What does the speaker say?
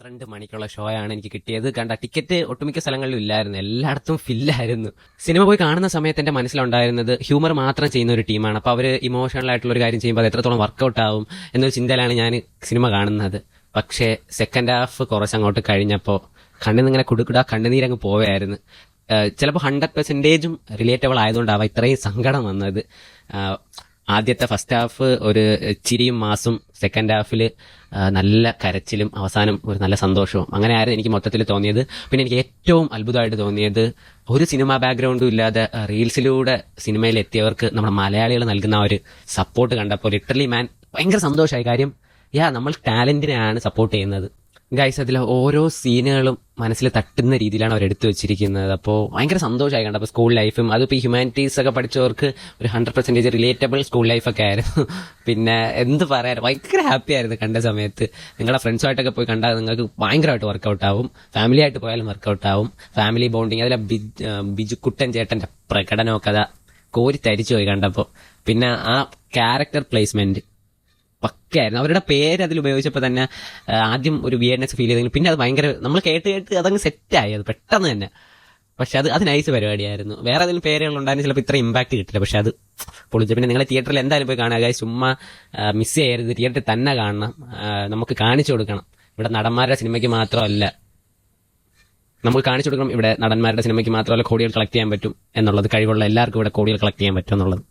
12 മണിക്കുള്ള ഷോ ആണ് എനിക്ക് കിട്ടിയത്. കണ്ട ടിക്കറ്റ് ഒട്ടുമിക്ക സ്ഥലങ്ങളിലും ഇല്ലായിരുന്നു, എല്ലായിടത്തും ഫില്ലായിരുന്നു. സിനിമ പോയി കാണുന്ന സമയത്ത് എന്റെ മനസ്സിലുണ്ടായിരുന്നത് ഹ്യൂമർ മാത്രം ചെയ്യുന്ന ഒരു ടീമാണ്. അപ്പോൾ അവർ ഇമോഷണൽ ആയിട്ടുള്ള ഒരു കാര്യം ചെയ്യുമ്പോൾ അത് എത്രത്തോളം വർക്കൗട്ട് ആവും എന്നൊരു ചിന്തയിലാണ് ഞാൻ സിനിമ കാണുന്നത്. പക്ഷേ സെക്കൻഡ് ഹാഫ് കുറച്ചങ്ങോട്ട് കഴിഞ്ഞപ്പോൾ കണ്ണിന്നിങ്ങനെ കുടുക്കുടാ കണ്ണുനീരങ്ങ് പോവുകയായിരുന്നു. ചിലപ്പോൾ 100% റിലേറ്റബിൾ ആയതുകൊണ്ടാവാം ഇത്രയും സങ്കടം വന്നത്. ആദ്യത്തെ ഫസ്റ്റ് ഹാഫ് ഒരു ചിരിയും മാസും, സെക്കൻഡ് ഹാഫിൽ നല്ല കരച്ചിലും അവസാനം ഒരു നല്ല സന്തോഷവും, അങ്ങനെ ആയിരുന്നു എനിക്ക് മൊത്തത്തിൽ തോന്നിയത്. പിന്നെ എനിക്ക് ഏറ്റവും അത്ഭുതമായിട്ട് തോന്നിയത് ഒരു സിനിമ ബാക്ക്ഗ്രൗണ്ടും ഇല്ലാതെ റീൽസിലൂടെ സിനിമയിൽ എത്തിയവർക്ക് നമ്മുടെ മലയാളികൾ നൽകുന്ന ആ ഒരു സപ്പോർട്ട് കണ്ടപ്പോൾ ലിറ്ററലി ഭയങ്കര സന്തോഷമായി. കാര്യം നമ്മൾ ടാലന്റിനെയാണ് സപ്പോർട്ട് ചെയ്യുന്നത്. ഗൈസ്, അതിലെ ഓരോ സീനുകളും മനസ്സിൽ തട്ടുന്ന രീതിയിലാണ് അവർ എടുത്തു വെച്ചിരിക്കുന്നത്. അപ്പോൾ ഭയങ്കര സന്തോഷമായി കണ്ടപ്പോൾ. സ്കൂൾ ലൈഫും അതിപ്പോൾ ഈ ഹ്യൂമാനിറ്റീസ് ഒക്കെ പഠിച്ചവർക്ക് ഒരു 100% റിലേറ്റബിൾ സ്കൂൾ ലൈഫൊക്കെ ആയിരുന്നു. പിന്നെ എന്ത് പറയാൻ, ഭയങ്കര ഹാപ്പി ആയിരുന്നു കണ്ട സമയത്ത്. നിങ്ങളുടെ ഫ്രണ്ട്സുമായിട്ടൊക്കെ പോയി കണ്ടാൽ നിങ്ങൾക്ക് ഭയങ്കരമായിട്ട് വർക്കൗട്ട് ആവും. ഫാമിലി ആയിട്ട് പോയാലും വർക്കൗട്ട് ആവും. ഫാമിലി ബോണ്ടിങ്, അതിലെ ബിജുക്കുട്ടൻ ചേട്ടന്റെ പ്രകടനമൊക്കെ അതാ കോരി തരിച്ചു പോയി കണ്ടപ്പോൾ. പിന്നെ ആ ക്യാരക്ടർ പ്ലേസ്മെന്റ് പക്കയായിരുന്നു. അവരുടെ പേര് അതിൽ ഉപയോഗിച്ചപ്പോൾ തന്നെ ആദ്യം ഒരു വിയർനെസ് ഫീൽ ചെയ്തെങ്കിലും പിന്നെ അത് ഭയങ്കര നമ്മൾ കേട്ട് അതങ്ങ് സെറ്റായി, അത് പെട്ടെന്ന് തന്നെ. പക്ഷെ അത് നൈസ് പരിപാടിയായിരുന്നു. വേറെ ഏതെങ്കിലും പേരുകളുണ്ടായിരുന്നു ചിലപ്പോൾ ഇത്ര ഇമ്പാക്ട് കിട്ടില്ല. പക്ഷെ അത് പൊളിച്ചു. പിന്നെ നിങ്ങൾ തിയേറ്ററിൽ എന്തായാലും പോയി കാണുക. ചുമ്മാ മിസ് ചെയ്യരുത്, തിയേറ്ററിൽ തന്നെ കാണണം. നമുക്ക് കാണിച്ചു കൊടുക്കണം. ഇവിടെ നടന്മാരുടെ സിനിമയ്ക്ക് മാത്രമല്ല, നമുക്ക് കാണിച്ചു കൊടുക്കണം ഇവിടെ നടന്മാരുടെ സിനിമയ്ക്ക് മാത്രമല്ല കോടികൾ കളക്ട് ചെയ്യാൻ പറ്റും എന്നുള്ളത്. കഴിവുള്ള എല്ലാവർക്കും ഇവിടെ കോടികൾ കളക്ട് ചെയ്യാൻ പറ്റും എന്നുള്ളത്.